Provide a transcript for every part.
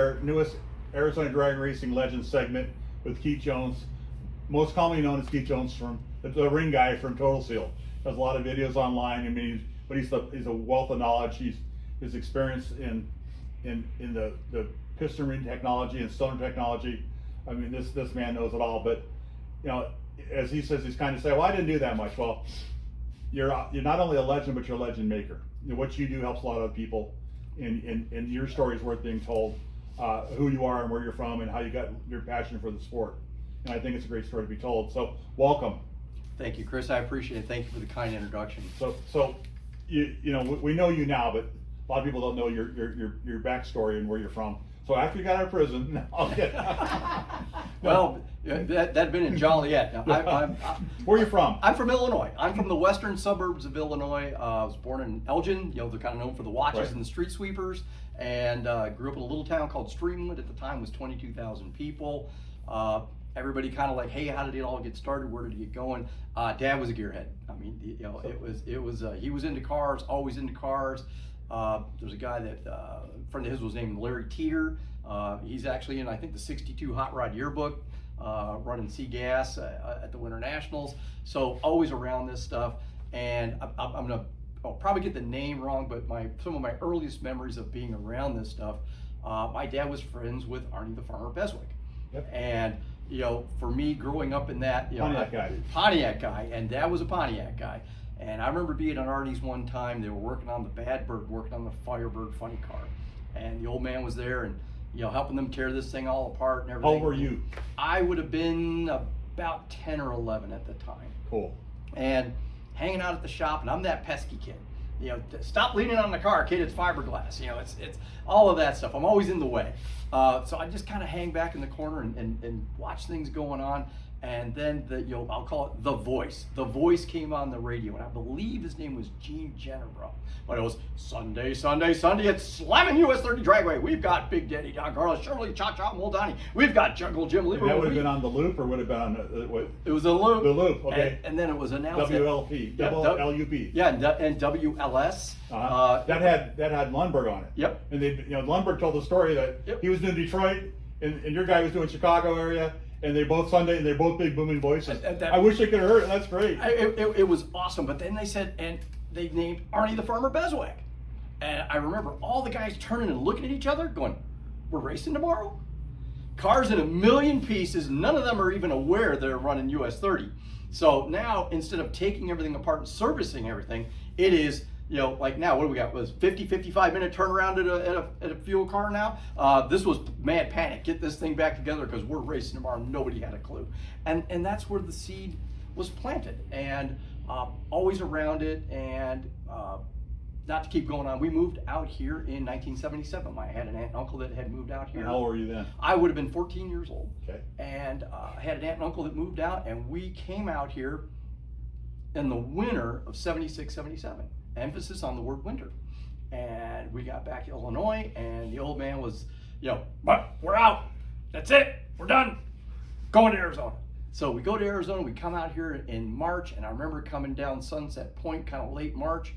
our newest Arizona Drag Racing Legends segment with Keith Jones, most commonly known as Keith Jones from the ring guy from Total Seal. Does a lot of videos online. I mean, but he's a wealth of knowledge. His experience in the piston ring technology and stoner technology. I mean, this man knows it all. But you know, as he says, he's kind of saying, "Well, I didn't do that much." Well, you're not only a legend, but you're a legend maker. You know, what you do helps a lot of people, and your story is worth being told. Who you are and where you're from and how you got your passion for the sport. And I think it's a great story to be told. So welcome. Thank you, Chris. I appreciate it. Thank you for the kind introduction. So you know, we know you now, but a lot of people don't know your backstory and where you're from. So after you got out of prison, Well, that'd been in Joliet. Now, where are you from? I'm from Illinois. I'm from the western suburbs of Illinois. I was born in Elgin. You know, they're kind of known for the watches Right. and the street sweepers. And grew up in a little town called Streamwood. At the time, was 22,000 people. Everybody kind of like, hey, how did it all get started? Where did it get going? Dad was a gearhead. I mean, you know, it was he was into cars, always into cars. There's a guy that a friend of his was named Larry Teeter. He's actually in, I think, the '62 Hot Rod Yearbook, running C Gas at the Winter Nationals. So always around this stuff. And I'll probably get the name wrong, but some of my earliest memories of being around this stuff, my dad was friends with Arnie the Farmer Beswick. Yep. And you know, for me growing up in that, you know, Pontiac guy, and Dad was a Pontiac guy. And I remember being at Arnie's one time. They were working on the Bad Bird, working on the Firebird funny car, and the old man was there, and you know, helping them tear this thing all apart and everything. How old were you? I would have been about 10 or 11 at the time. Cool. And hanging out at the shop, and I'm that pesky kid. You know, stop leaning on the car, kid. It's fiberglass. You know, it's all of that stuff. I'm always in the way. So I just kind of hang back in the corner and watch things going on. And then I'll call it The Voice. The Voice came on the radio, and I believe his name was Gene Genebro. But it was Sunday, Sunday, Sunday. It's Slamming US 30 Dragway. We've got Big Daddy Don Carlos, Shirley Cha-Cha Moldani. We've got Jungle Jim Lieber. And that would have been on the Loop, or would have been on what? It was a Loop. The Loop, okay. And then it was announced WLP, WLUP. Yeah, and WLS. That had Lundberg on it. Yep. And Lundberg told the story that Yep. he was doing Detroit, and your guy was doing Chicago area, and they both Sunday, and they're both big booming voices. I wish they could have heard it. That's great. It was awesome. But then they said, and they named Arnie the Farmer Beswick. And I remember all the guys turning and looking at each other, going, "We're racing tomorrow." Cars in a million pieces. None of them are even aware they're running US 30. So now, instead of taking everything apart and servicing everything, it is, you know, like now, what do we got? Was 55 minute turnaround at a fuel car now? This was mad panic. Get this thing back together because we're racing tomorrow. Nobody had a clue. And that's where the seed was planted. And always around it. And not to keep going on, we moved out here in 1977. I had an aunt and uncle that had moved out here. And how old were you then? I would have been 14 years old. Okay. And I had an aunt and uncle that moved out, and we came out here in the winter of 76, 77. Emphasis on the word winter. And we got back to Illinois, and the old man was, you know, "But we're out. That's it. We're done. Going to Arizona." So we go to Arizona. We come out here in March, and I remember coming down Sunset Point, kind of late March,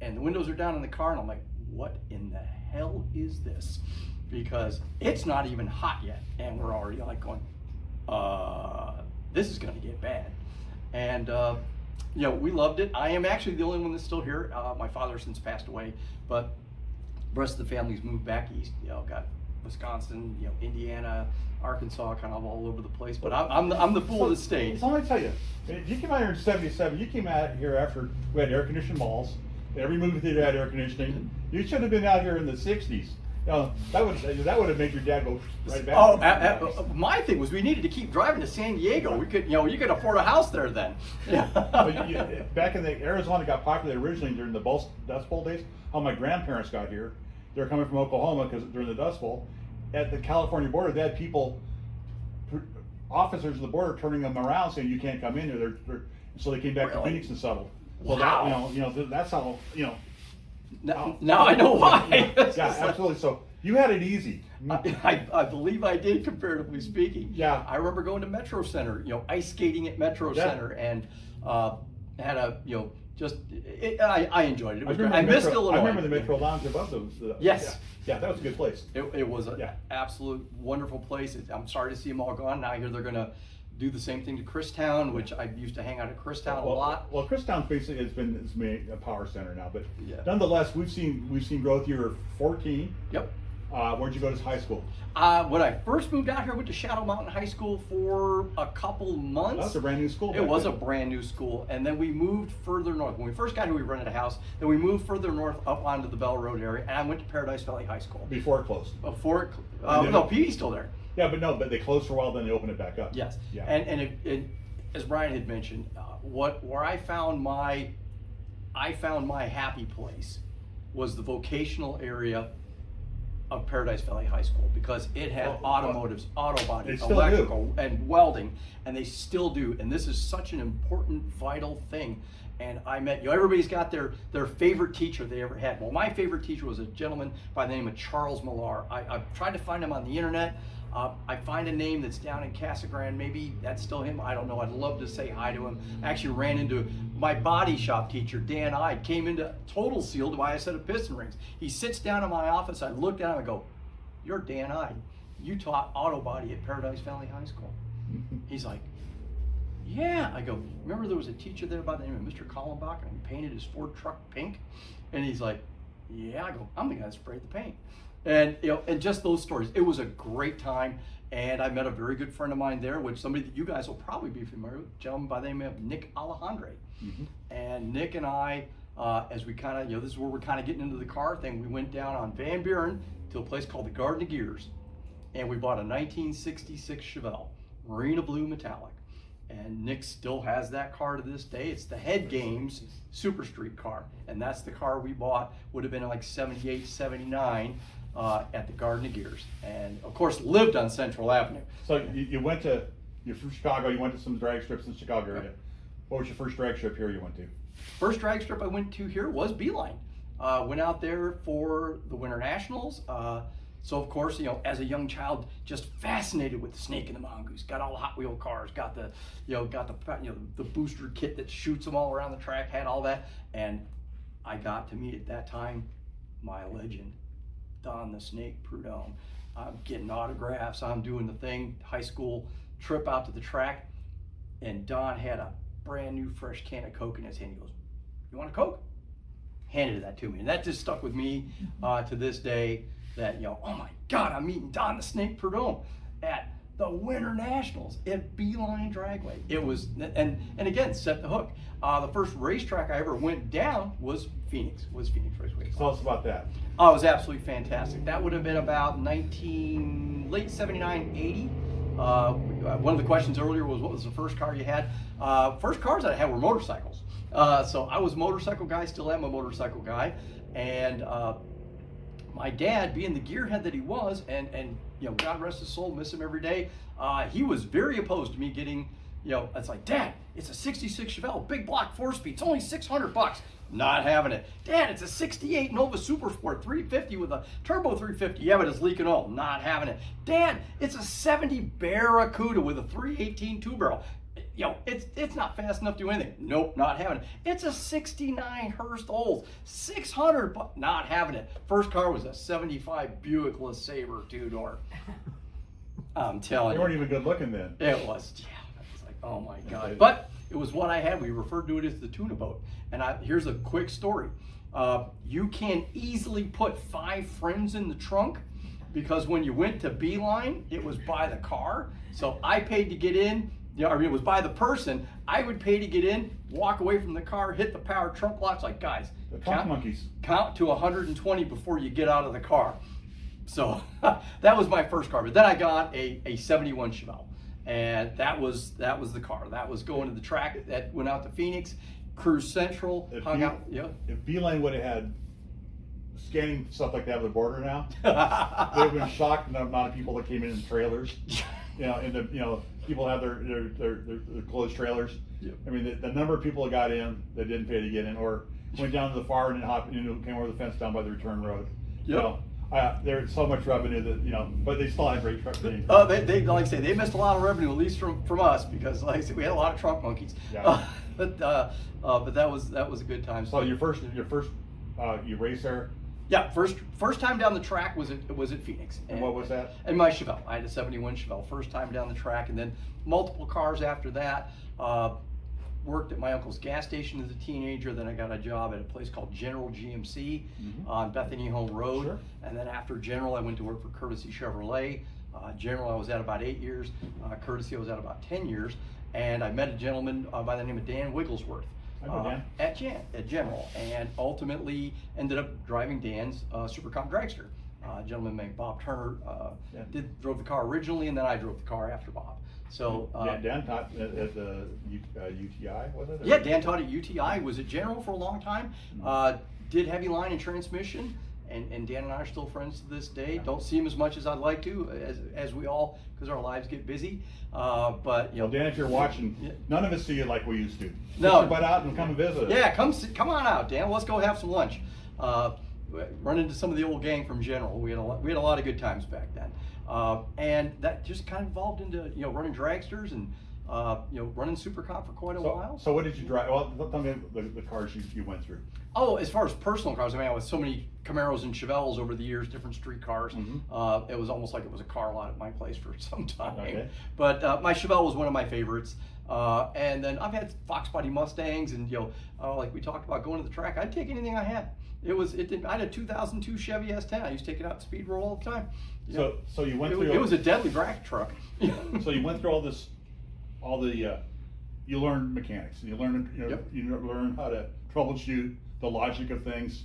and the windows are down in the car, and I'm like, "What in the hell is this?" Because it's not even hot yet, and we're already like going, "This is going to get bad." And you know, we loved it. I am actually the only one that's still here. My father has since passed away, but the rest of the family's moved back east. You know, got Wisconsin, you know, Indiana, Arkansas, kind of all over the place. But I'm the fool of the state. So let me tell you, if you came out here in '77, you came out here after we had air conditioned malls. Every movie theater had air conditioning. You should have been out here in the '60s. You know, that would have made your dad go right back. Oh, my thing was we needed to keep driving to San Diego. We could, you know, you could afford a house there then. Back in the Arizona got popular originally during the Dust Bowl days. How my grandparents got here. They were coming from Oklahoma because during the Dust Bowl, at the California border, they had people, officers of the border, turning them around saying you can't come in here. So they came back to Phoenix and settled. So Wow. that, that's how Now I know why. Yeah, absolutely. So you had it easy. I believe I did, comparatively speaking. Yeah. I remember going to Metro Center, you know, ice skating at Metro Center, and had a, you know, I enjoyed it. It was great. I remember the missed Metro- Illinois. I remember the Metro Lounge above the Yes. Yeah, that was a good place. It was an Yeah. absolute wonderful place. I'm sorry to see them all gone. Now I hear they're going to do the same thing to Christown, which I used to hang out at Christown a lot. Well, Christown basically it's made a power center now, but Yeah. nonetheless, we've seen growth. You were 14. Yep. Where'd you go to high school? When I first moved out here, I went to Shadow Mountain High School for a couple months. That was a brand new school. It back was a then. brand new school, and then we moved further north. When we first got here, we rented a house. Then we moved further north up onto the Bell Road area, and I went to Paradise Valley High School. Before it closed. Before it, And then- no, PD's still there. Yeah, but they closed for a while, then they opened it back up. Yes. Yeah. And as Brian had mentioned, where I found my happy place was the vocational area of Paradise Valley High School, because it had automotives, auto body, They still do. electrical, and welding, and they still do. And this is such an important, vital thing. And I met, everybody's got their favorite teacher they ever had. Well, my favorite teacher was a gentleman by the name of Charles Millar. I've tried to find him on the internet. I find a name that's down in Casa Grande. Maybe that's still him. I don't know. I'd love to say hi to him. I actually ran into my body shop teacher, Dan Ide, came into Total Seal to buy a set of piston rings. He sits down in my office. I look at him and go, "You're Dan Ide. You taught auto body at Paradise Valley High School." He's like, "Yeah." I go, "Remember there was a teacher there by the name of Mr. Kallenbach, and he painted his Ford truck pink?" And he's like, "Yeah." I go, "I'm the guy that sprayed the paint." And and just those stories. It was a great time, and I met a very good friend of mine there, which somebody that you guys will probably be familiar with, a gentleman by the name of Nick Alejandre. Mm-hmm. And Nick and I, as we kind of, this is where we're kind of getting into the car thing. We went down on Van Buren to a place called the Garden of Gears, and we bought a 1966 Chevelle, Marina Blue Metallic. And Nick still has that car to this day. It's the Head Games Super Street car, and that's the car we bought. Would have been like 78, 79 at the Garden of Gears, and of course lived on Central Avenue. So you're from Chicago. You went to some drag strips in the Chicago area. What was your first drag strip here you went to? First drag strip I went to here was Beeline. Went out there for the Winter Nationals. So of course, as a young child, just fascinated with the Snake and the Mongoose. Got all the Hot Wheel cars. Got the, the booster kit that shoots them all around the track. Had all that, and I got to meet at that time my legend, Don the Snake Prudhomme. I'm getting autographs. I'm doing the thing. High school trip out to the track, and Don had a brand new fresh can of Coke in his hand. He goes, "You want a Coke?" Handed that to me, and that just stuck with me to this day. That oh my God, I'm meeting Don the Snake Prudhomme at the Winter Nationals at Beeline Dragway. It was, and again, set the hook. The first racetrack I ever went down was Phoenix Raceway. Tell us about that. Oh, it was absolutely fantastic. That would have been about late 79, 80. One of the questions earlier was, what was the first car you had? First cars that I had were motorcycles. So I was a motorcycle guy, still am a motorcycle guy. And my dad, being the gearhead that he was, and God rest his soul, miss him every day, he was very opposed to me getting, it's like, "Dad, it's a 66 Chevelle, big block 4-speed, it's only $600. Not having it. "Dad, it's a 68 Nova Super Sport 350 with a turbo 350. "Yeah, but it's leaking oil." Not having it. "Dad, it's a 70 Barracuda with a 318 two-barrel. It's not fast enough to do anything." "Nope, not having it." "It's a 69 Hurst Olds, $600. Not having it. First car was a 75 Buick LeSabre 2-door. I'm telling You you. weren't even good looking then. It was, yeah. It was like, oh my God. But it was what I had. We referred to it as the tuna boat. And here's a quick story. You can easily put 5 friends in the trunk, because when you went to Beeline, it was by the car. So I paid to get in. It was by the person. I would pay to get in, walk away from the car, hit the power trunk locks. Like, guys, The trunk monkeys. count to 120 before you get out of the car. So that was my first car. But then I got a 71 Chevelle, and that was the car. That was going to the track. That went out to Phoenix, Cruise Central, hung out. Yeah. If Beeline would have had scanning stuff like that at the border now, they would have been shocked at the amount of people that came in trailers. People have their closed trailers. Yep. I mean, the number of people that got in that didn't pay to get in, or went down to the far and came over the fence down by the return road. Yep. there's so much revenue that, you know, but they still had great truck. They like I say, they missed a lot of revenue, at least from us, because like I said, we had a lot of trunk monkeys. Yeah. But that was a good time. So your first you race there, Yeah, first time down the track was at Phoenix. and what was that? And my Chevelle. I had a 71 Chevelle. First time down the track, and then multiple cars after that. Worked at my uncle's gas station as a teenager. Then I got a job at a place called General GMC on Bethany Home Road. Sure. And then after General, I went to work for Courtesy Chevrolet. General, I was at about 8 years. Courtesy, I was at about 10 years. And I met a gentleman by the name of Dan Wigglesworth. I know Dan. At General, and ultimately ended up driving Dan's Supercomp dragster. A gentleman named Bob Turner drove the car originally, and then I drove the car after Bob. So Dan taught at the UTI, was it? yeah, Dan taught at UTI, was at General for a long time, did heavy line and transmission, and Dan and I are still friends to this day. Yeah. Don't see him as much as I'd like to, as we all, because our lives get busy. But you know, Well, Dan, if you're watching, none of us see you like we used to. No. Get your butt out and come and visit us. yeah, come on out, Dan. Let's go have some lunch. Run into some of the old gang from General. We had a lot of good times back then, and that just kind of evolved into running dragsters and running Supercomp for quite a while. So what did you drive? Well, tell me the cars you went through. Oh, as far as personal cars, I mean, I was so many Camaros and Chevelles over the years, different street cars. It was almost like it was a car lot at my place for some time. Okay. But my Chevelle was one of my favorites. And then I've had Fox Body Mustangs, and like we talked about going to the track, I'd take anything I had. I had a 2002 Chevy S10. I used to take it out to speed roll all the time. So you went through. It was a deadly drag truck. So you went through all the you learned mechanics. You learned you learned how to troubleshoot the logic of things.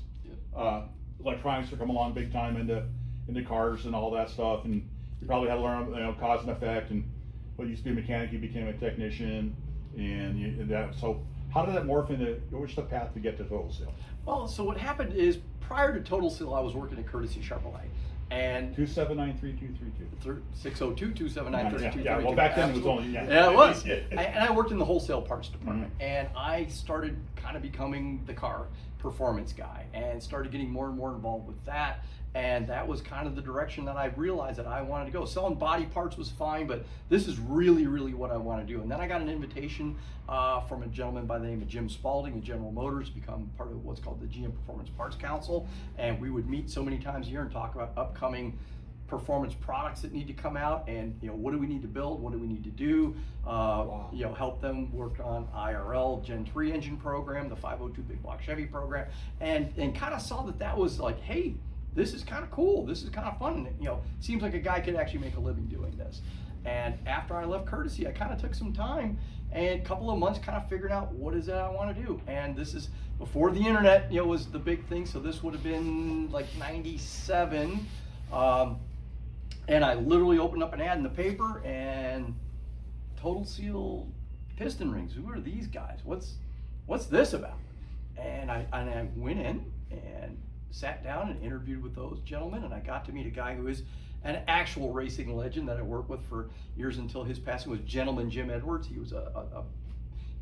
Electronics are coming along big time into cars and all that stuff, and you probably had to learn cause and effect. And what used to be a mechanic, you became a technician, and that. So how did that morph into? What's the path to get to Total Seal? Well, so what happened is prior to Total Seal, I was working at Courtesy Chevrolet. And 279-3232. 602-279-3232. Yeah, well, back then it was only Yeah, it was. And I worked in the wholesale parts department, and I started kind of becoming the car performance guy, and started getting more and more involved with that. And that was kind of the direction that I realized that I wanted to go. Selling body parts was fine, but this is really, really what I want to do. And then I got an invitation from a gentleman by the name of Jim Spalding at General Motors to become part of what's called the GM Performance Parts Council. And we would meet so many times a year and talk about upcoming performance products that need to come out, and what do we need to build, what do we need to do, help them work on IRL Gen 3 engine program, the 502 big block Chevy program, and kind of saw that was like, hey, this is kind of cool, this is kind of fun, seems like a guy could actually make a living doing this. And after I left Courtesy, I kind of took some time and a couple of months kind of figured out what is it I want to do. And this is before the internet was the big thing, so this would have been like 97. And I literally opened up an ad in the paper, and Total Seal piston rings. Who are these guys? What's this about? And I went in and sat down and interviewed with those gentlemen, and I got to meet a guy who is an actual racing legend that I worked with for years until his passing, was Gentleman Jim Edwards. He was a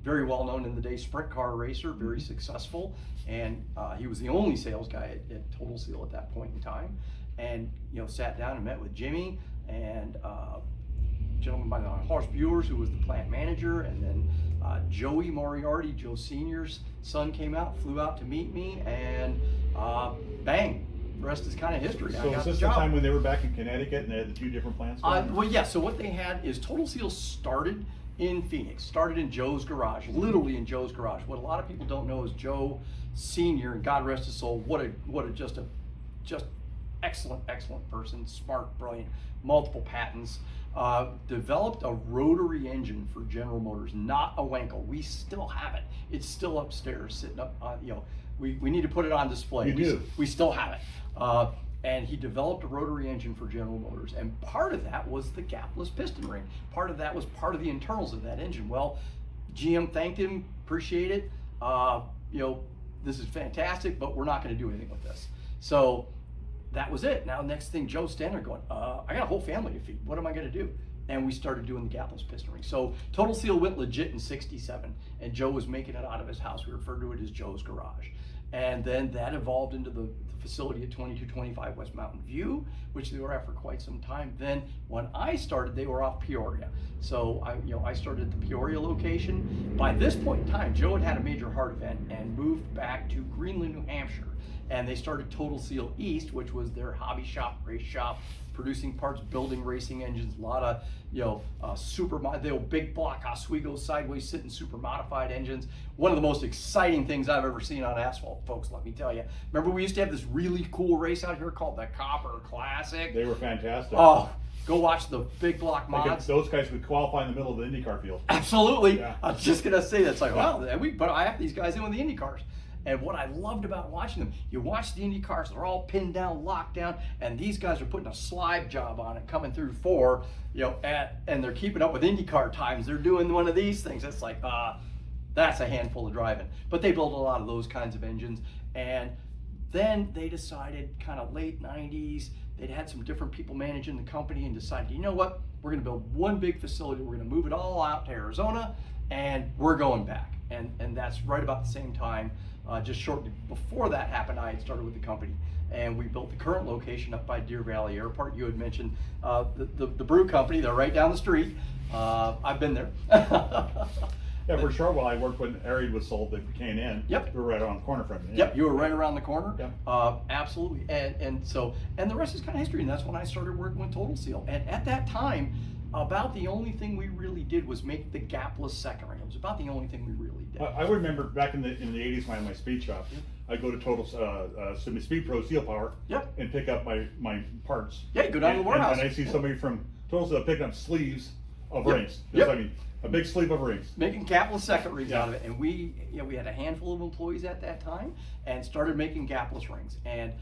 very well known in the day sprint car racer, very successful, and he was the only sales guy at Total Seal at that point in time. And sat down and met with Jimmy and a gentleman by the name of Horace Buers, who was the plant manager, and then Joey Moriarty, Joe Senior's son, came out, flew out to meet me, and bang, the rest is kind of history. So is this the time when they were back in Connecticut and they had the two different plants? Well, yeah. So what they had is Total Seal started in Phoenix, started in Joe's garage, literally in Joe's garage. What a lot of people don't know is Joe Senior, and God rest his soul, what a just excellent person, smart, brilliant, multiple patents, developed a rotary engine for General Motors, not a Wankel. We still have it. It's still upstairs, sitting up, we need to put it on display. We still have it. And he developed a rotary engine for General Motors, and part of that was the gapless piston ring. Part of that was part of the internals of that engine. Well, GM thanked him, appreciate it. This is fantastic, but we're not going to do anything with this. So that was it. Now, next thing, Joe's standing there going, I got a whole family to feed. What am I going to do? And we started doing the gapless piston ring. So Total Seal went legit in '67, and Joe was making it out of his house. We refer to it as Joe's garage. And then that evolved into the facility at 2225 West Mountain View, which they were at for quite some time. Then when I started, they were off Peoria. So I started at the Peoria location. By this point in time, Joe had a major heart event and moved back to Greenland, New Hampshire. And they started Total Seal East, which was their hobby shop, race shop, producing parts, building racing engines, a lot of the old big block Oswego sideways sitting super modified engines. One of the most exciting things I've ever seen on asphalt, folks, let me tell you. Remember we used to have this really cool race out here called the Copper Classic? They were fantastic. Oh, go watch the big block mods. Those guys would qualify in the middle of the IndyCar field. Absolutely. Yeah. I was just gonna say that. It's like, well, we put half these guys in with the Indy cars. And what I loved about watching them, you watch the Indy cars, they're all pinned down, locked down, and these guys are putting a slide job on it, coming through 4, and they're keeping up with IndyCar times. They're doing one of these things. It's like, that's a handful of driving. But they built a lot of those kinds of engines. And then they decided, kind of late 90s, they'd had some different people managing the company and decided, you know what, we're gonna build one big facility, we're gonna move it all out to Arizona, and we're going back. And that's right about the same time. Just shortly before that happened, I had started with the company, and we built the current location up by Deer Valley Airport. You had mentioned the brew company. They're right down the street. I've been there. Yeah, for a short while I worked when Arid was sold to K&N. Yep. We were right around the corner from it. Yep, you were right around the corner. Yep. Absolutely. And the rest is kind of history, and that's when I started working with Total Seal. And at that time, about the only thing we really did was make the gapless second ring. It was about the only thing we really did. I remember back in the 80s when I had my speed shop, I'd go to Total Speed Pro Steel Power Yep. and pick up my parts. Yeah, you go down to the warehouse. And I see somebody from Total Steel picking up sleeves of Yep. rings. Yep. I mean, a big sleeve of rings. Making gapless second rings Yeah. out of it. And we had a handful of employees at that time and started making gapless rings. And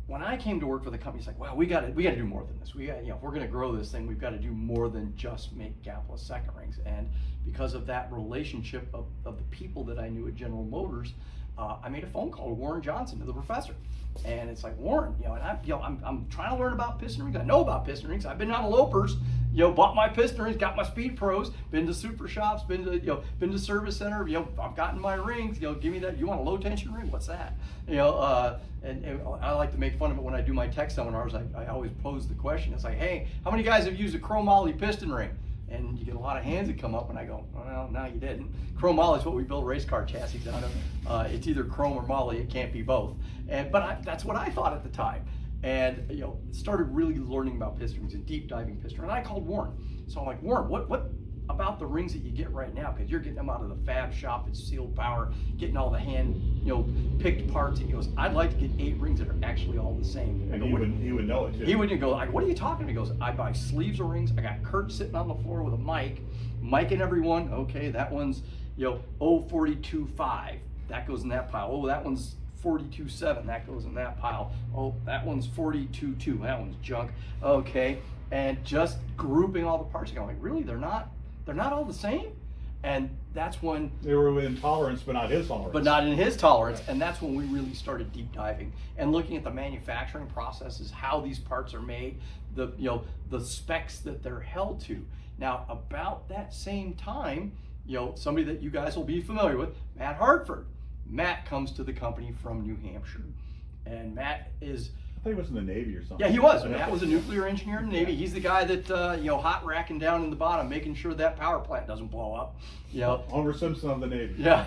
when I came to work for the company, it's like, wow, we got to do more than this. If we're going to grow this thing, we've got to do more than just make gapless second rings. And because of that relationship of the people that I knew at General Motors, I made a phone call to Warren Johnson, to the professor. And it's like, Warren, and I'm trying to learn about piston rings. I know about piston rings. I've been on Lopers, bought my piston rings, got my Speed Pros, been to super shops, been to service center. I've gotten my rings. Give me that. You want a low tension ring? What's that? And I like to make fun of it when I do my tech seminars. I always pose the question. It's like, hey, how many guys have used a chromoly piston ring? And you get a lot of hands that come up, and I go, well, no, you didn't. Chromoly is what we build race car chassis out of. It's either chrome or moly. It can't be both. But that's what I thought at the time. And started really learning about piston rings and deep diving piston rings. And I called Warren. So I'm like, Warren, what about the rings that you get right now? Because you're getting them out of the fab shop at Sealed Power, getting all the hand picked parts. And he goes, I'd like to get 8 rings that are actually all the same. And he would know it too. He wouldn't go like, what are you talking to me? He goes, I buy sleeves of rings. I got Kurt sitting on the floor with a mic in every one. Okay, that one's 042.5. That goes in that pile. Oh, that one's 42.7. That goes in that pile. Oh, that one's 42.2. That one's junk. Okay, and just grouping all the parts. Going like, really? They're not all the same? And that's when they were within tolerance, but not his tolerance. But not in his tolerance, and that's when we really started deep diving and looking at the manufacturing processes, how these parts are made, the specs that they're held to. Now, about that same time, somebody that you guys will be familiar with, Matt Hartford. Matt comes to the company from New Hampshire, and Matt is. I thought he was in the Navy or something. Yeah, he was. Matt was a nuclear engineer in the Navy. He's the guy that hot racking down in the bottom, making sure that power plant doesn't blow up. Homer Simpson of the Navy. Yeah.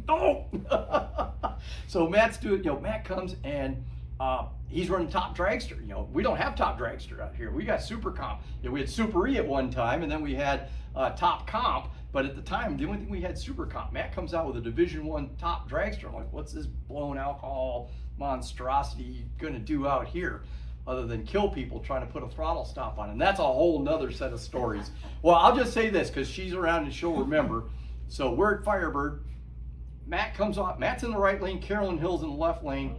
No. So Matt's doing. Matt comes and he's running Top Dragster. We don't have Top Dragster out here. We got Super Comp. We had Super E at one time, and then we had Top Comp. But at the time, the only thing we had Super Comp. Matt comes out with a Division I Top Dragster. I'm like, what's this blown alcohol monstrosity gonna do out here other than kill people trying to put a throttle stop on? And that's a whole nother set of stories. Well, I'll just say this because she's around and she'll remember. So we're at Firebird. Matt comes off. Matt's in the right lane. Carolyn Hill's in the left lane.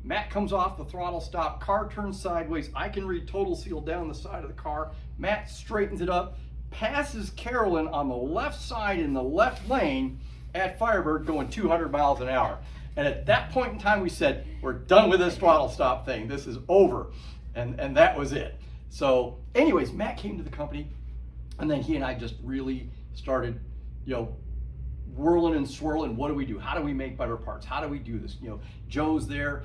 Matt comes off the throttle stop. Car turns sideways. I can read Total Seal down the side of the car. Matt straightens it up, passes Carolyn on the left side in the left lane at Firebird going 200 miles an hour. And at that point in time, we said, we're done with this throttle stop thing. This is over. And that was it. So anyways, Matt came to the company, and then he and I just really started, whirling and swirling. What do we do? How do we make better parts? How do we do this? Joe's there.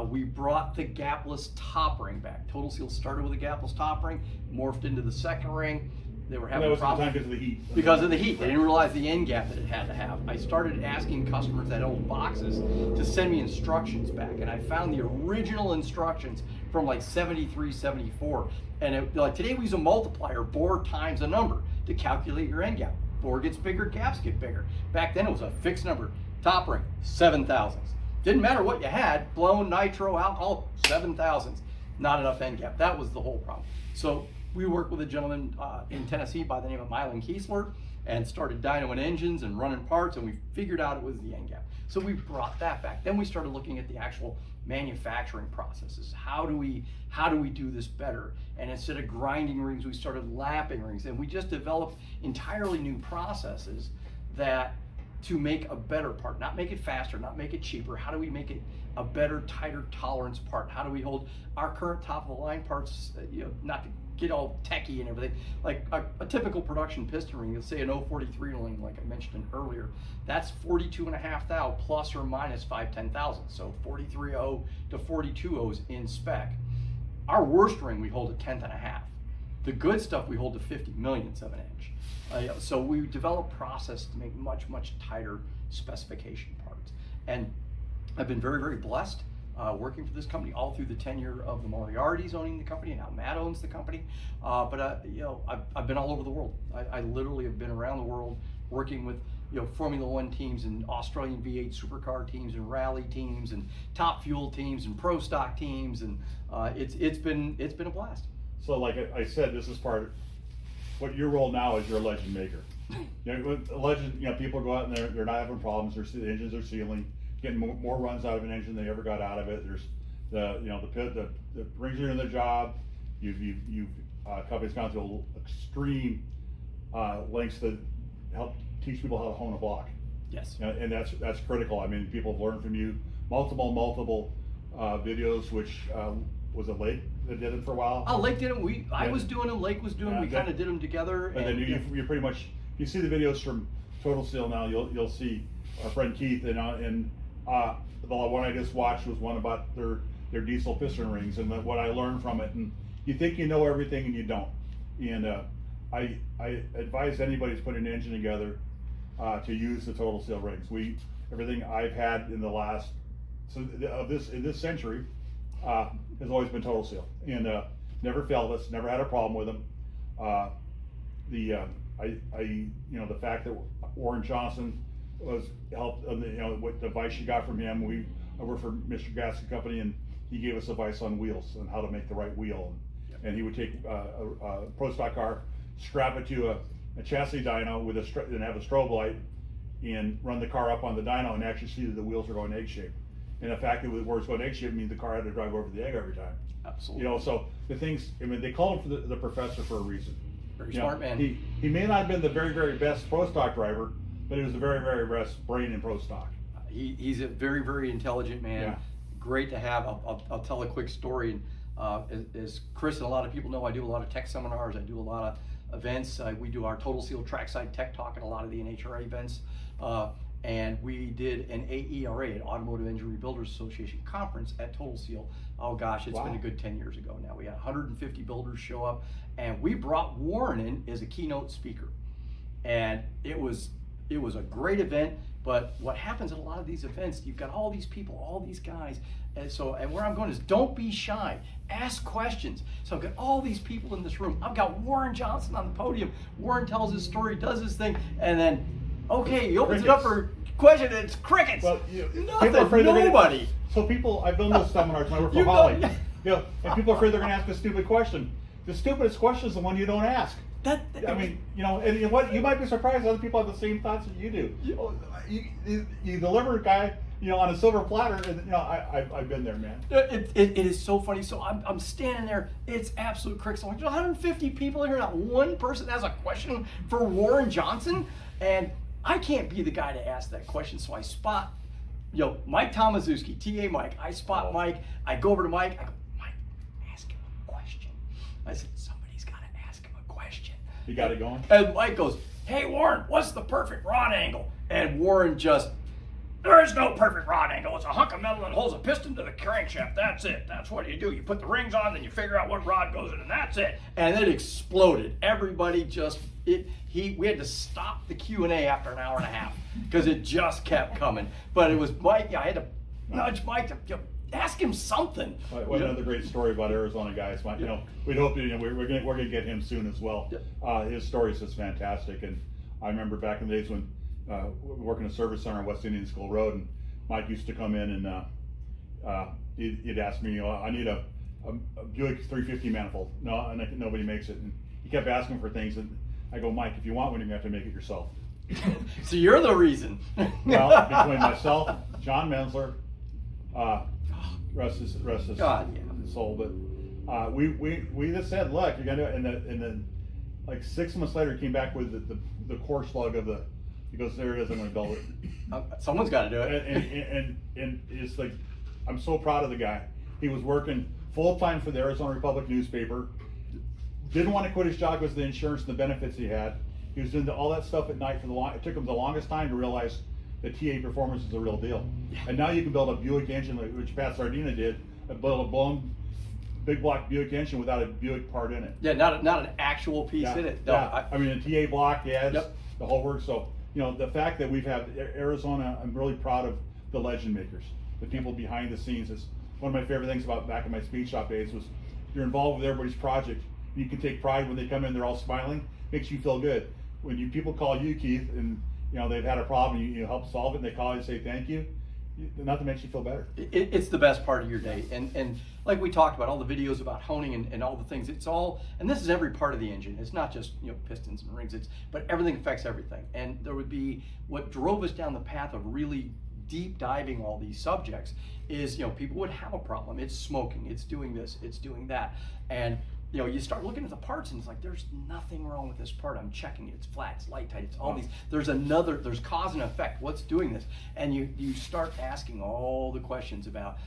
We brought the gapless top ring back. Total Seal started with a gapless top ring, morphed into the second ring. They were having problems because of the heat. Because of the heat. They didn't realize the end gap that it had to have. I started asking customers that old boxes to send me instructions back, and I found the original instructions from like 73, 74. And like today we use a multiplier, bore times a number, to calculate your end gap. Bore gets bigger, gaps get bigger. Back then it was a fixed number. Top ring, 7,000. Didn't matter what you had, blown, nitro, alcohol, 7,000. Not enough end gap. That was the whole problem. So we worked with a gentleman in Tennessee by the name of Mylan Kiesler and started dynoing engines and running parts, and we figured out it was the end gap. So we brought that back. Then we started looking at the actual manufacturing processes. How do we do this better? And instead of grinding rings, we started lapping rings, and we just developed entirely new processes that to make a better part, not make it faster, not make it cheaper. How do we make it a better, tighter tolerance part? How do we hold our current top of the line parts, not to get all techie and everything, like a typical production piston ring, you'll say an 043 ring, like I mentioned earlier, that's 42.5 thou plus or minus 5/10,000. So 43.0 to 42.0s in spec. Our worst ring we hold at 10th.5. The good stuff we hold to 50 millionths of an inch. So we developed process to make much, much tighter specification parts. And I've been very, very blessed working for this company all through the tenure of the Moriarty's owning the company, and now Matt owns the company. But I've been all over the world. I literally have been around the world working with Formula One teams and Australian V8 supercar teams and rally teams and Top Fuel teams and Pro Stock teams, and it's been a blast. So like I said, this is part of what your role now is. You're a legend maker. With a legend, people go out and they're not having problems. The engines are sealing, getting more runs out of an engine than they ever got out of it. There's the rings are in the job. You've company's gone to extreme lengths to help teach people how to hone a block. Yes. And that's critical. I mean, people have learned from you multiple videos, which was it Lake that did it for a while? Oh, Lake did them. I was doing them. Lake was doing them. We kind of did them together. And then you pretty much, if you see the videos from Total Seal now, you'll see our friend Keith and the one I just watched was one about their diesel piston rings and what I learned from it. And you think you know everything and you don't. And I advise anybody who's putting an engine together to use the Total Seal rings. Everything I've had in the last in this century has always been Total Seal, and never failed us. Never had a problem with them. The fact that Warren Johnson was helped, what advice you got from him. I worked for Mr. Gaskin Company, and he gave us advice on wheels and how to make the right wheel. And he would take a Pro Stock car, strap it to a chassis dyno and have a strobe light, and run the car up on the dyno and actually see that the wheels are going egg shape. And the fact that where it's going egg shape means the car had to drive over the egg every time. Absolutely. So the things, they call him the professor for a reason. Very smart man. He may not have been the very, very best Pro Stock driver, but he was the very, very best brain in Pro Stock. He's a very, very intelligent man. Yeah. Great to have. I'll tell a quick story. As Chris and a lot of people know, I do a lot of tech seminars. I do a lot of events. We do our Total Seal Trackside Tech Talk at a lot of the NHRA events. And we did an AERA, an Automotive Injury Builders Association conference at Total Seal. Oh gosh, it's been a good 10 years ago now. We had 150 builders show up, and we brought Warren in as a keynote speaker. And it was a great event. But what happens at a lot of these events, you've got all these people, all these guys, and where I'm going is don't be shy, ask questions. So I've got all these people in this room. I've got Warren Johnson on the podium. Warren tells his story, does his thing, and then, okay, he opens it up for question, and it's crickets. Well, nothing, nobody. I've done those seminars when I work for Holly. And people are afraid they're going to ask a stupid question. The stupidest question is the one you don't ask. And what you might be surprised other people have the same thoughts that you do. You deliver a guy, on a silver platter, and I've been there, man. It is so funny. So I'm standing there. It's absolute crickets. I'm like, 150 people here, not one person has a question for Warren Johnson, and I can't be the guy to ask that question. So I spot, Mike Tomaszewski, TA Mike. I spot Mike. I go over to Mike. I go, Mike, ask him a question. I said, somebody's got to ask him a question. You got it going? And Mike goes, hey, Warren, what's the perfect rod angle? And Warren just, there is no perfect rod angle. It's a hunk of metal that holds a piston to the crankshaft. That's it. That's what you do. You put the rings on, then you figure out what rod goes in, and that's it. And it exploded. Everybody just, we had to stop the Q&A after an hour and a half because it just kept coming. But it was Mike, I had to nudge Mike to ask him something. Well, another great story about Arizona guys. You know, we'd hope to, we're gonna get him soon as well. His story is just fantastic, and I remember back in the days when working a service center on West Indian School Road, and Mike used to come in and he'd ask me, I need a Buick 350 manifold. No, and nobody makes it. And he kept asking for things, and I go, Mike, if you want one, you're gonna have to make it yourself. So you're the reason. Well, between myself, John Mensler, rest his God, soul, but we just said, look, you're gonna do it, and then like 6 months later, he came back with the core slug of the. He goes, there it is, I'm gonna build it. Someone's got to do it. And it's like, I'm so proud of the guy. He was working full time for the Arizona Republic newspaper. Didn't want to quit his job because of the insurance and the benefits he had. He was doing all that stuff at night it took him the longest time to realize that TA Performance is the real deal. And now you can build a Buick engine, which Pat Sardina did, build a blown big block Buick engine without a Buick part in it. Yeah, not an actual piece in it. No, I mean, a TA block, the whole works. So, the fact that we've had Arizona, I'm really proud of the legend makers, the people behind the scenes. It's one of my favorite things about back in my speed shop days was you're involved with everybody's project. You can take pride when they come in, they're all smiling, makes you feel good. When people call you, Keith, and they've had a problem, you help solve it, and they call you and say thank you, nothing makes you feel better. It's the best part of your day. And like we talked about, all the videos about honing and all the things, it's all, and this is every part of the engine. It's not just pistons and rings, but everything affects everything. And there would be, what drove us down the path of really deep diving all these subjects is, people would have a problem. It's smoking, it's doing this, it's doing that. And you start looking at the parts and it's like, there's nothing wrong with this part. I'm checking it. It's flat, it's light tight, it's all these. There's cause and effect. What's doing this? And you start asking all the questions about,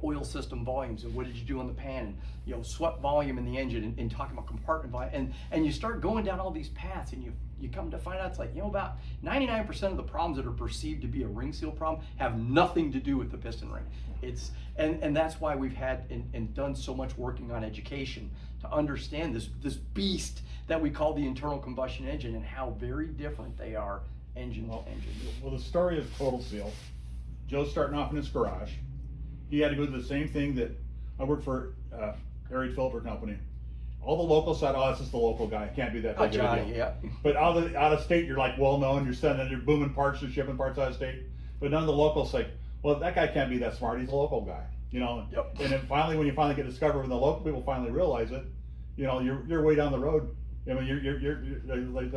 oil system volumes and what did you do on the pan, and, sweat volume in the engine, and talking about compartment volume. And you start going down all these paths, and you come to find out it's like, about 99% of the problems that are perceived to be a ring seal problem have nothing to do with the piston ring. And that's why we've had and done so much working on education to understand this beast that we call the internal combustion engine and how very different they are engine to engine. Well, the story of Total Seal, Joe's starting off in his garage. He had to go through the same thing that I worked for Harry Filter Company. All the local side, this is the local guy. Can't be that big of a Johnny, deal. yeah. But out of state, you're like well known. You're sending, you're booming parts, you're shipping parts out of state. But none of the locals like, well, that guy can't be that smart. He's a local guy, Yep. And then finally, when you finally get discovered, when the local people finally realize it, you're way down the road. I mean, you're like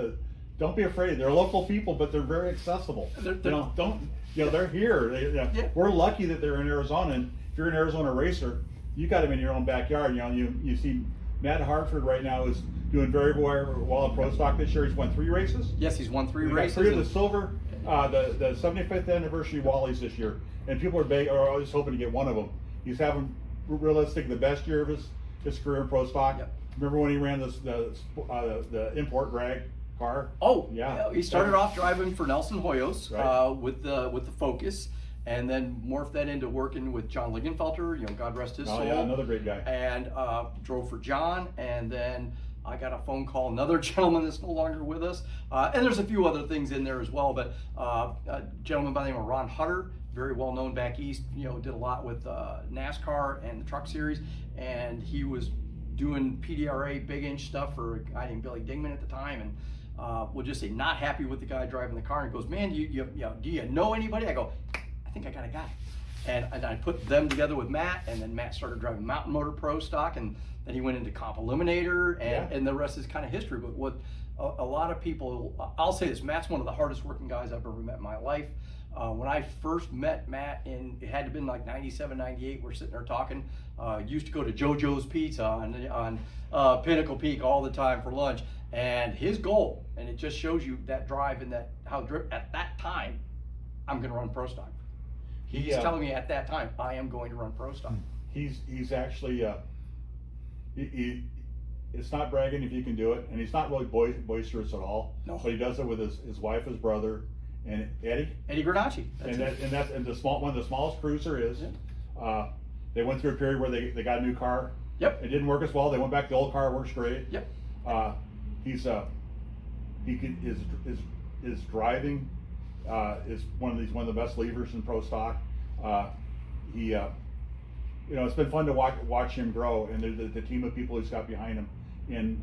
don't be afraid. They're local people, but they're very accessible. They're here. We're lucky that they're in Arizona. And if you're an Arizona racer, you got them in your own backyard. You see Matt Hartford right now is doing very well at Pro Stock this year. He's won 3 races. Yes, he's won 3 races. 3 of the silver, the 75th anniversary Wallies this year, and people are always hoping to get one of them. He's having realistic the best year of his career in Pro Stock. Yep. Remember when he ran the import drag car? Oh yeah, he started off driving for Nelson Hoyos with the Focus, and then morphed that into working with John Lingenfelter, God rest his soul. Oh yeah, another great guy. And drove for John, and then I got a phone call, another gentleman that's no longer with us, and there's a few other things in there as well, but a gentleman by the name of Ron Hutter, very well known back east, did a lot with NASCAR and the Truck Series, and he was doing PDRA big inch stuff for a guy named Billy Dingman at the time, and we'll just say not happy with the guy driving the car, and goes, man, do you know anybody? I go, I think I got a guy. And I put them together with Matt, and then Matt started driving Mountain Motor Pro Stock, and then he went into Comp Eliminator, and the rest is kind of history. But what a lot of people, I'll say this, Matt's one of the hardest working guys I've ever met in my life. When I first met Matt, it had to have been like 97, 98, we're sitting there talking, used to go to JoJo's Pizza on Pinnacle Peak all the time for lunch, and his goal, and it just shows you that drive and that at that time, I'm going to run Pro Stock. He's telling me at that time, I am going to run Pro Stock. He's actually it's not bragging if you can do it, and he's not really boisterous at all. No. But he does it with his wife, his brother, and Eddie. Eddie Granacci. That's it. And the small one of the smallest crews there is. Yeah. They went through a period where they got a new car. Yep. It didn't work as well. They went back to the old car. Works great. Yep. His driving is one of the best levers in pro stock. It's been fun to watch him grow, and the team of people he's got behind him. And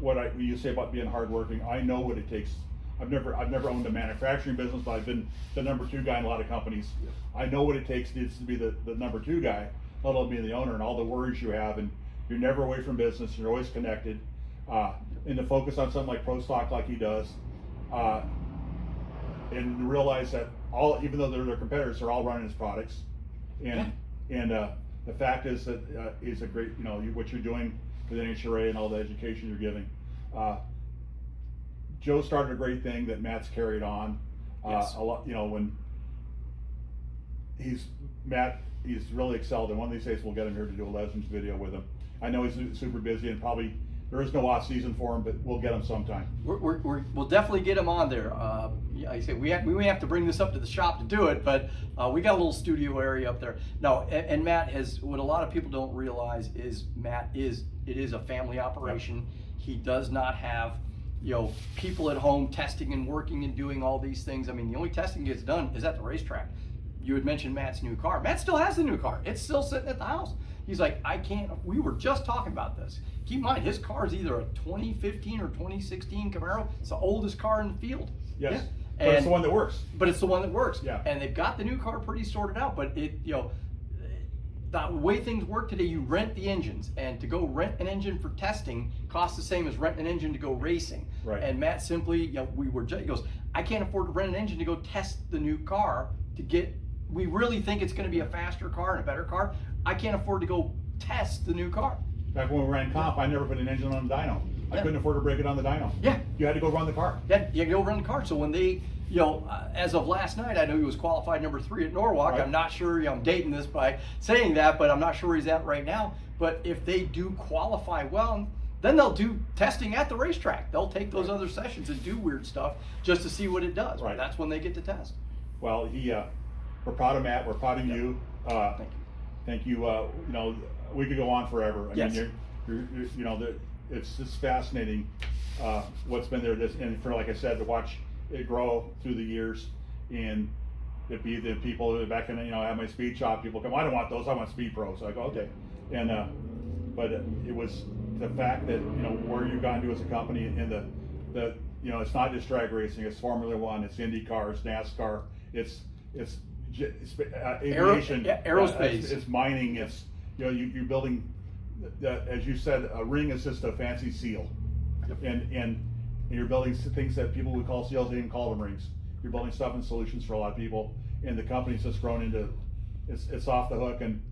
what you say about being hardworking, I know what it takes. I've never owned a manufacturing business, but I've been the number 2 guy in a lot of companies. I know what it takes to be the number 2 guy, let alone being the owner, and all the worries you have, and you're never away from business. You're always connected, and to focus on something like pro stock, like he does, and realize that even though they're their competitors, they're all running his products, and the fact is that is a great, what you're doing with NHRA and all the education you're giving. Joe started a great thing that Matt's carried on. Yes. A lot, when he's really excelled, and one of these days we'll get him here to do a Legends video with him. I know he's super busy, and probably there is no off season for him, but we'll get him sometime. We'll definitely get him on there. I say we have to bring this up to the shop to do it, but we got a little studio area up there. No, and Matt has, what a lot of people don't realize is it is a family operation. Yep. He does not have people at home testing and working and doing all these things. I mean, the only testing gets done is at the racetrack. You had mentioned Matt's new car. Matt still has the new car. It's still sitting at the house. He's like, we were just talking about this. Keep in mind, his car is either a 2015 or 2016 Camaro. It's the oldest car in the field. Yes, yeah. But it's the one that works. But it's the one that works. Yeah. And they've got the new car pretty sorted out, but the way things work today, you rent the engines, and to go rent an engine for testing costs the same as renting an engine to go racing. Right. And Matt simply, he goes, I can't afford to rent an engine to go test the new car we really think it's going to be a faster car and a better car. I can't afford to go test the new car. Back when we ran comp, I never put an engine on the dyno. I couldn't afford to break it on the dyno. Yeah. You had to go run the car. Yeah, you go run the car. So when they, as of last night, I know he was qualified number 3 at Norwalk. Right. I'm not sure, I'm dating this by saying that, but I'm not sure where he's at right now. But if they do qualify well, then they'll do testing at the racetrack. They'll take those other sessions and do weird stuff just to see what it does. Right. That's when they get to test. Well, we're proud of Matt. We're proud of you. Thank you. Thank you. We could go on forever. I Yes. mean, it's just fascinating what's been there. And for, like I said, to watch it grow through the years, and it be the people back in, at my speed shop, people come, I don't want those. I want Speed Pro. So I go, okay. And but it was the fact that where you've gotten to as a company, and the it's not just drag racing. It's Formula One. It's IndyCar. It's NASCAR. It's aviation, aerospace. It's mining. It's you're building. As you said, a ring is just a fancy seal, Yep. and you're building things that people would call seals. They didn't call them rings. You're building stuff and solutions for a lot of people, and the company's just grown into. It's off the hook, and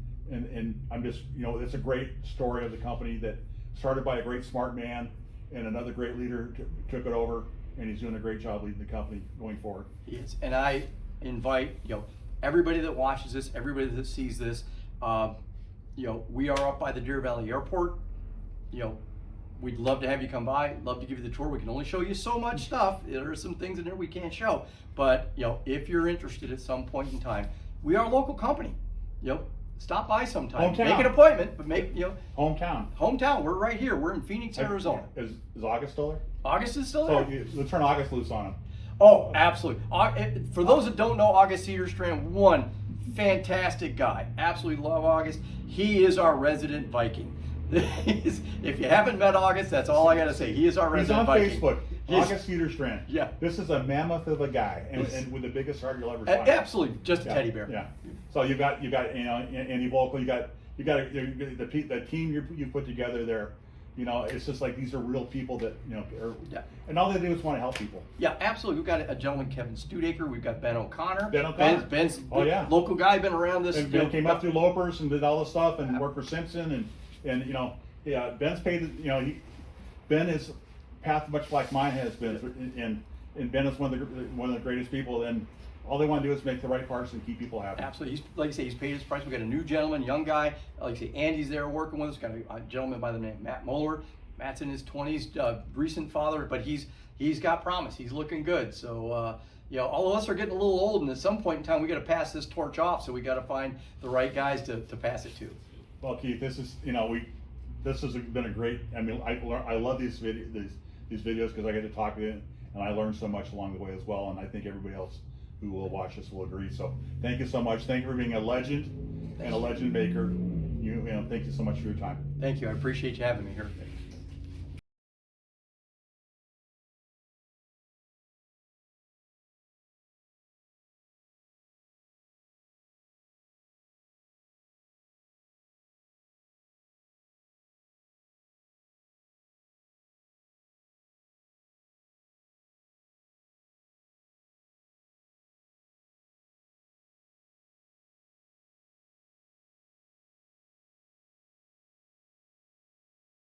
I'm just it's a great story of the company that started by a great smart man, and another great leader took it over, and he's doing a great job leading the company going forward. He is. And I invite everybody that watches this, everybody that sees this. We are up by the Deer Valley Airport. We'd love to have you come by. Love to give you the tour. We can only show you so much stuff. There are some things in there we can't show. But if you're interested at some point in time, we are a local company. Stop by sometime. Hometown. Make an appointment, but make Hometown. We're right here. We're in Phoenix, Arizona. Is August still there? August is still So there. let's turn August loose on him. Oh, absolutely. For those that don't know August Cedarstrand, one fantastic guy. Absolutely love August. He is our resident Viking. If you haven't met August, that's all I got to say. He is our He's resident on Viking. Facebook. August Cedarstrand. Yeah. This is a mammoth of a guy, and with the biggest heart you'll ever find. Absolutely, just a teddy bear. Yeah. So you got Andy Volkel. You got the team you put together there. It's just like these are real people that Yeah. and all they do is want to help people. Yeah, absolutely. We've got a gentleman, Kevin Studaker. We've got Ben O'Connor. Ben O'Connor. Ben's Oh, yeah. local guy, been around this. And Ben came up through Lopers and did all this stuff and worked for Simpson and Ben's paid. Ben is path much like mine has been, and Ben is one of the greatest people. And all they want to do is make the right parts and keep people happy. Absolutely. Like I say, he's paid his price. We got a new gentleman, young guy. Like I say, Andy's there working with us. Got a gentleman by the name of Matt Moeller. Matt's in his 20s, recent father, but he's got promise. He's looking good. So all of us are getting a little old, and at some point in time, we got to pass this torch off. So we got to find the right guys to pass it to. Well, Keith, this has been a great. I mean, I love these videos because I get to talk to you, and I learned so much along the way as well. And I think everybody else who will watch this will agree. So thank you so much. Thank you for being a legend and a legend maker. Thank you so much for your time. Thank you. I appreciate you having me here.